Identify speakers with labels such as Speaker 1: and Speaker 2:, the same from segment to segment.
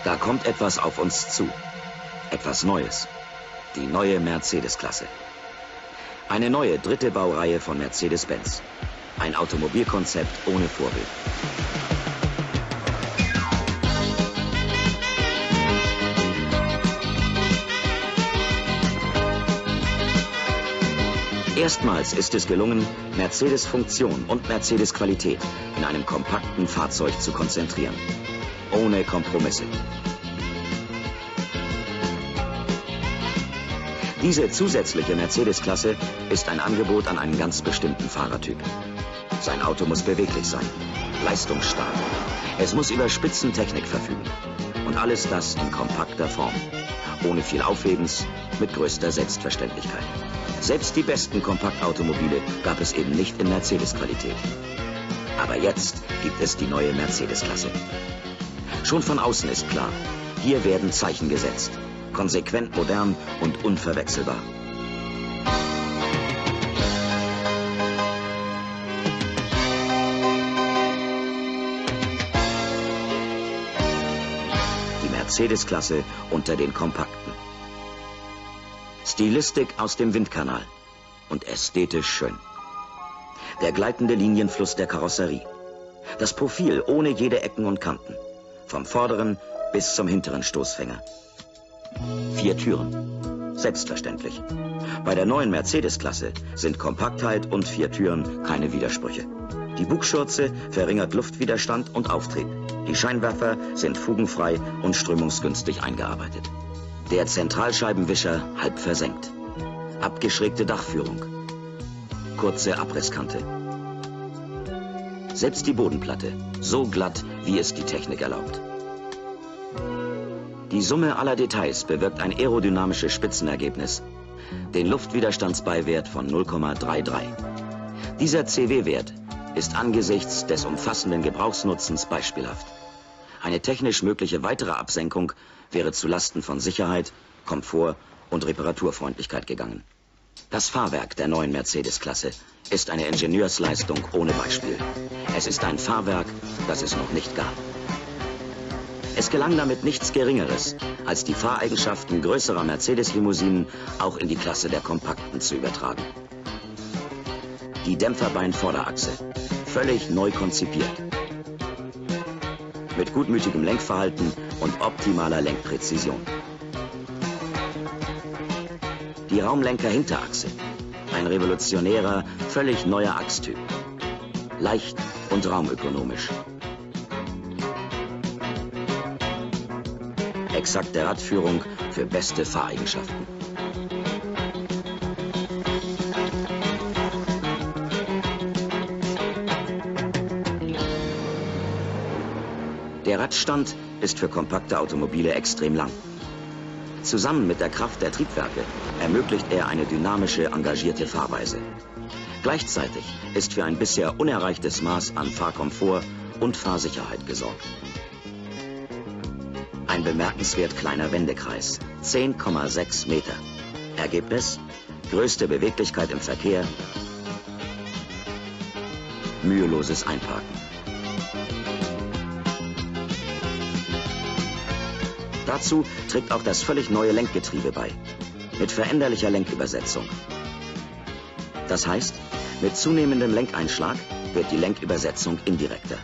Speaker 1: Da kommt etwas auf uns zu. Etwas Neues. Die neue Mercedes-Klasse. Eine neue dritte Baureihe von Mercedes-Benz. Ein Automobilkonzept ohne Vorbild. Erstmals ist es gelungen, Mercedes Funktion und Mercedes Qualität in einem kompakten Fahrzeug zu konzentrieren. Ohne Kompromisse. Diese zusätzliche Mercedes-Klasse ist ein Angebot an einen ganz bestimmten Fahrertyp. Sein Auto muss beweglich sein, leistungsstark. Es muss über Spitzentechnik verfügen. Und alles das in kompakter Form. Ohne viel Aufhebens, mit größter Selbstverständlichkeit. Selbst die besten Kompaktautomobile gab es eben nicht in Mercedes-Qualität. Aber jetzt gibt es die neue Mercedes-Klasse. Schon von außen ist klar, hier werden Zeichen gesetzt. Konsequent modern und unverwechselbar. Die Mercedes-Klasse unter den Kompakten. Stilistik aus dem Windkanal und ästhetisch schön. Der gleitende Linienfluss der Karosserie. Das Profil ohne jede Ecken und Kanten. Vom vorderen bis zum hinteren Stoßfänger. 4 Türen. Selbstverständlich. Bei der neuen Mercedes-Klasse sind Kompaktheit und 4 Türen keine Widersprüche. Die Bugschürze verringert Luftwiderstand und Auftrieb. Die Scheinwerfer sind fugenfrei und strömungsgünstig eingearbeitet. Der Zentralscheibenwischer halb versenkt. Abgeschrägte Dachführung. Kurze Abrisskante. Selbst die Bodenplatte, so glatt, wie es die Technik erlaubt. Die Summe aller Details bewirkt ein aerodynamisches Spitzenergebnis, den Luftwiderstandsbeiwert von 0,33. Dieser CW-Wert ist angesichts des umfassenden Gebrauchsnutzens beispielhaft. Eine technisch mögliche weitere Absenkung wäre zulasten von Sicherheit, Komfort und Reparaturfreundlichkeit gegangen. Das Fahrwerk der neuen Mercedes-Klasse ist eine Ingenieursleistung ohne Beispiel. Es ist ein Fahrwerk, das es noch nicht gab. Es gelang damit nichts Geringeres, als die Fahreigenschaften größerer Mercedes-Limousinen auch in die Klasse der Kompakten zu übertragen. Die Dämpferbein-Vorderachse, völlig neu konzipiert. Mit gutmütigem Lenkverhalten und optimaler Lenkpräzision. Die Raumlenker-Hinterachse, ein revolutionärer, völlig neuer Achstyp. Leicht und raumökonomisch. Exakte Radführung für beste Fahreigenschaften. Der Radstand ist für kompakte Automobile extrem lang. Zusammen mit der Kraft der Triebwerke ermöglicht er eine dynamische, engagierte Fahrweise. Gleichzeitig ist für ein bisher unerreichtes Maß an Fahrkomfort und Fahrsicherheit gesorgt. Ein bemerkenswert kleiner Wendekreis, 10,6 Meter. Ergebnis: größte Beweglichkeit im Verkehr, müheloses Einparken. Dazu trägt auch das völlig neue Lenkgetriebe bei, mit veränderlicher Lenkübersetzung. Das heißt, mit zunehmendem Lenkeinschlag wird die Lenkübersetzung indirekter.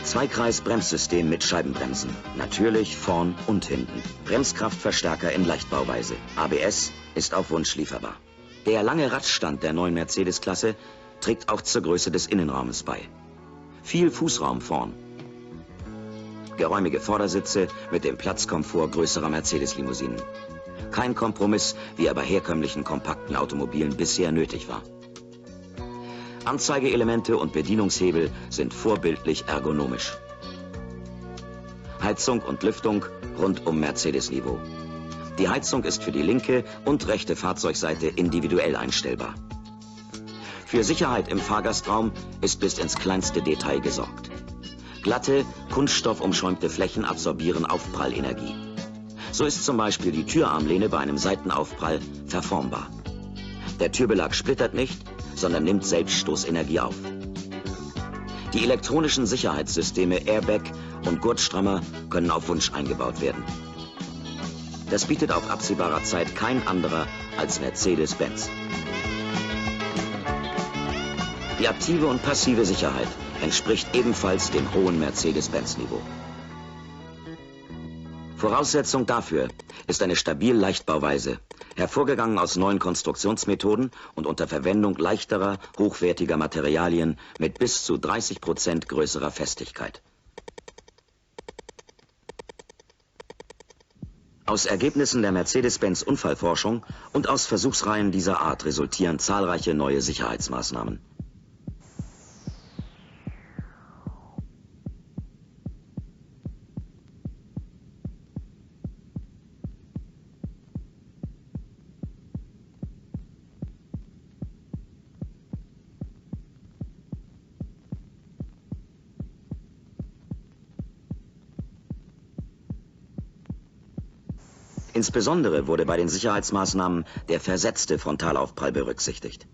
Speaker 1: Zweikreis-Bremssystem mit Scheibenbremsen, natürlich vorn und hinten. Bremskraftverstärker in Leichtbauweise. ABS ist auf Wunsch lieferbar. Der lange Radstand der neuen Mercedes-Klasse trägt auch zur Größe des Innenraumes bei. Viel Fußraum vorn. Geräumige Vordersitze mit dem Platzkomfort größerer Mercedes-Limousinen. Kein Kompromiss, wie er bei herkömmlichen kompakten Automobilen bisher nötig war. Anzeigeelemente und Bedienungshebel sind vorbildlich ergonomisch. Heizung und Lüftung rund um Mercedes-Niveau. Die Heizung ist für die linke und rechte Fahrzeugseite individuell einstellbar. Für Sicherheit im Fahrgastraum ist bis ins kleinste Detail gesorgt. Glatte, kunststoffumschäumte Flächen absorbieren Aufprallenergie. So ist zum Beispiel die Türarmlehne bei einem Seitenaufprall verformbar. Der Türbelag splittert nicht, sondern nimmt Selbststoßenergie auf. Die elektronischen Sicherheitssysteme Airbag und Gurtstrammer können auf Wunsch eingebaut werden. Das bietet auf absehbarer Zeit kein anderer als Mercedes-Benz. Die aktive und passive Sicherheit entspricht ebenfalls dem hohen Mercedes-Benz-Niveau. Voraussetzung dafür ist eine stabil Leichtbauweise, hervorgegangen aus neuen Konstruktionsmethoden und unter Verwendung leichterer, hochwertiger Materialien mit bis zu 30% größerer Festigkeit. Aus Ergebnissen der Mercedes-Benz-Unfallforschung und aus Versuchsreihen dieser Art resultieren zahlreiche neue Sicherheitsmaßnahmen. Insbesondere wurde bei den Sicherheitsmaßnahmen der versetzte Frontalaufprall berücksichtigt.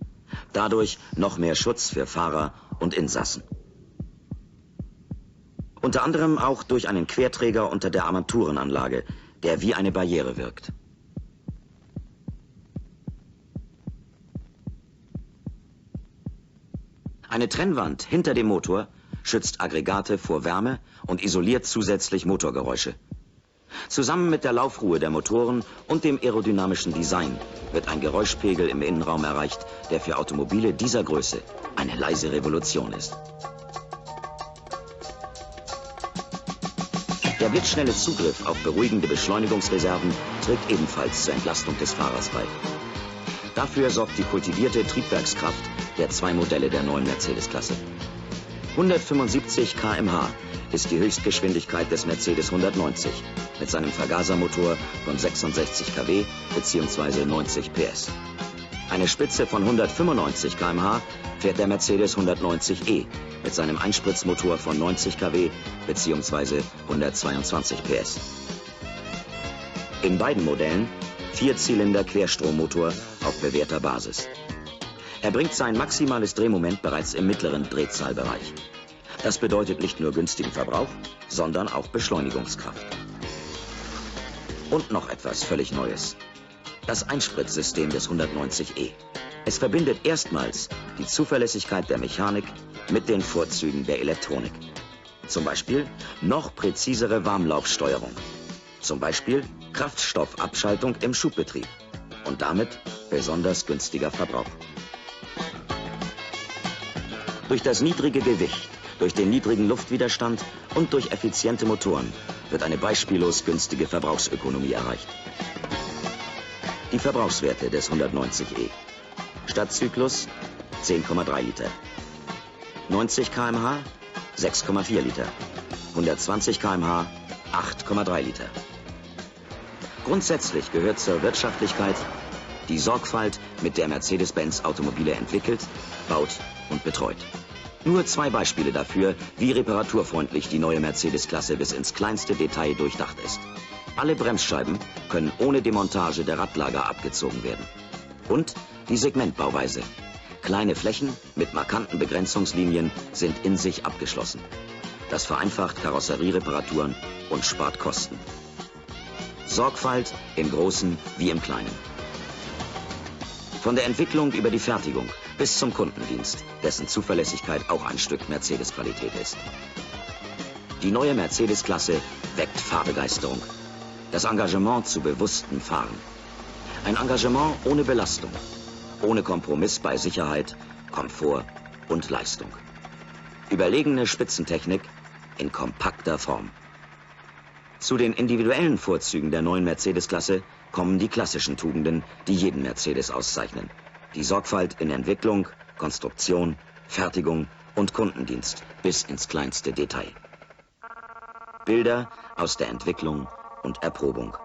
Speaker 1: Dadurch noch mehr Schutz für Fahrer und Insassen. Unter anderem auch durch einen Querträger unter der Armaturenanlage, der wie eine Barriere wirkt. Eine Trennwand hinter dem Motor schützt Aggregate vor Wärme und isoliert zusätzlich Motorgeräusche. Zusammen mit der Laufruhe der Motoren und dem aerodynamischen Design wird ein Geräuschpegel im Innenraum erreicht, der für Automobile dieser Größe eine leise Revolution ist. Der blitzschnelle Zugriff auf beruhigende Beschleunigungsreserven trägt ebenfalls zur Entlastung des Fahrers bei. Dafür sorgt die kultivierte Triebwerkskraft der zwei Modelle der neuen Mercedes-Klasse. 175 km/h ist die Höchstgeschwindigkeit des Mercedes 190 mit seinem Vergasermotor von 66 kW bzw. 90 PS. Eine Spitze von 195 km/h fährt der Mercedes 190e mit seinem Einspritzmotor von 90 kW bzw. 122 PS. In beiden Modellen Vierzylinder Querstrommotor auf bewährter Basis. Er bringt sein maximales Drehmoment bereits im mittleren Drehzahlbereich. Das bedeutet nicht nur günstigen Verbrauch, sondern auch Beschleunigungskraft. Und noch etwas völlig Neues. Das Einspritzsystem des 190e. Es verbindet erstmals die Zuverlässigkeit der Mechanik mit den Vorzügen der Elektronik. Zum Beispiel noch präzisere Warmlaufsteuerung. Zum Beispiel Kraftstoffabschaltung im Schubbetrieb. Und damit besonders günstiger Verbrauch. Durch das niedrige Gewicht, durch den niedrigen Luftwiderstand und durch effiziente Motoren wird eine beispiellos günstige Verbrauchsökonomie erreicht. Die Verbrauchswerte des 190e. Stadtzyklus 10,3 Liter. 90 km/h 6,4 Liter. 120 km/h 8,3 Liter. Grundsätzlich gehört zur Wirtschaftlichkeit die Sorgfalt, mit der Mercedes-Benz Automobile entwickelt, baut und betreut. Nur zwei Beispiele dafür, wie reparaturfreundlich die neue Mercedes-Klasse bis ins kleinste Detail durchdacht ist. Alle Bremsscheiben können ohne Demontage der Radlager abgezogen werden. Und die Segmentbauweise. Kleine Flächen mit markanten Begrenzungslinien sind in sich abgeschlossen. Das vereinfacht Karosseriereparaturen und spart Kosten. Sorgfalt im Großen wie im Kleinen. Von der Entwicklung über die Fertigung bis zum Kundendienst, dessen Zuverlässigkeit auch ein Stück Mercedes-Qualität ist. Die neue Mercedes-Klasse weckt Fahrbegeisterung. Das Engagement zu bewusstem Fahren. Ein Engagement ohne Belastung, ohne Kompromiss bei Sicherheit, Komfort und Leistung. Überlegene Spitzentechnik in kompakter Form. Zu den individuellen Vorzügen der neuen Mercedes-Klasse kommen die klassischen Tugenden, die jeden Mercedes auszeichnen. Die Sorgfalt in Entwicklung, Konstruktion, Fertigung und Kundendienst bis ins kleinste Detail. Bilder aus der Entwicklung und Erprobung.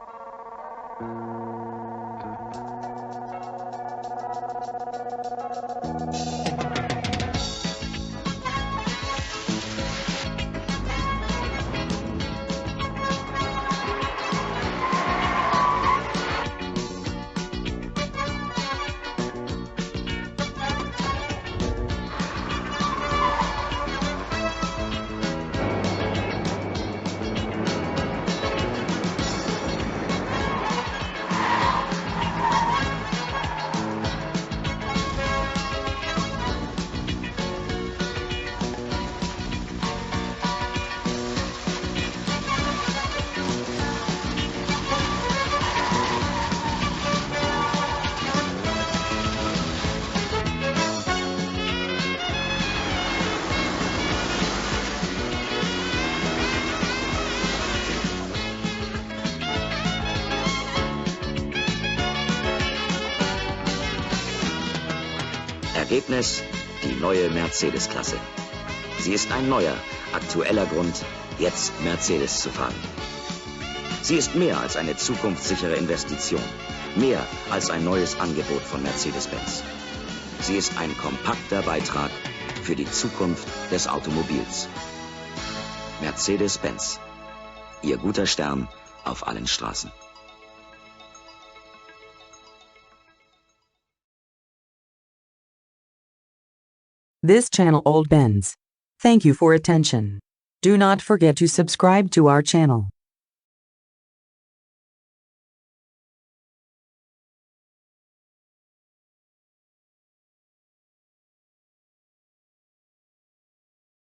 Speaker 1: Ergebnis, die neue Mercedes-Klasse. Sie ist ein neuer, aktueller Grund, jetzt Mercedes zu fahren. Sie ist mehr als eine zukunftssichere Investition, mehr als ein neues Angebot von Mercedes-Benz. Sie ist ein kompakter Beitrag für die Zukunft des Automobils. Mercedes-Benz. Ihr guter Stern auf allen Straßen.
Speaker 2: This channel Old Benz. Thank you for attention. Do not forget to subscribe to our channel.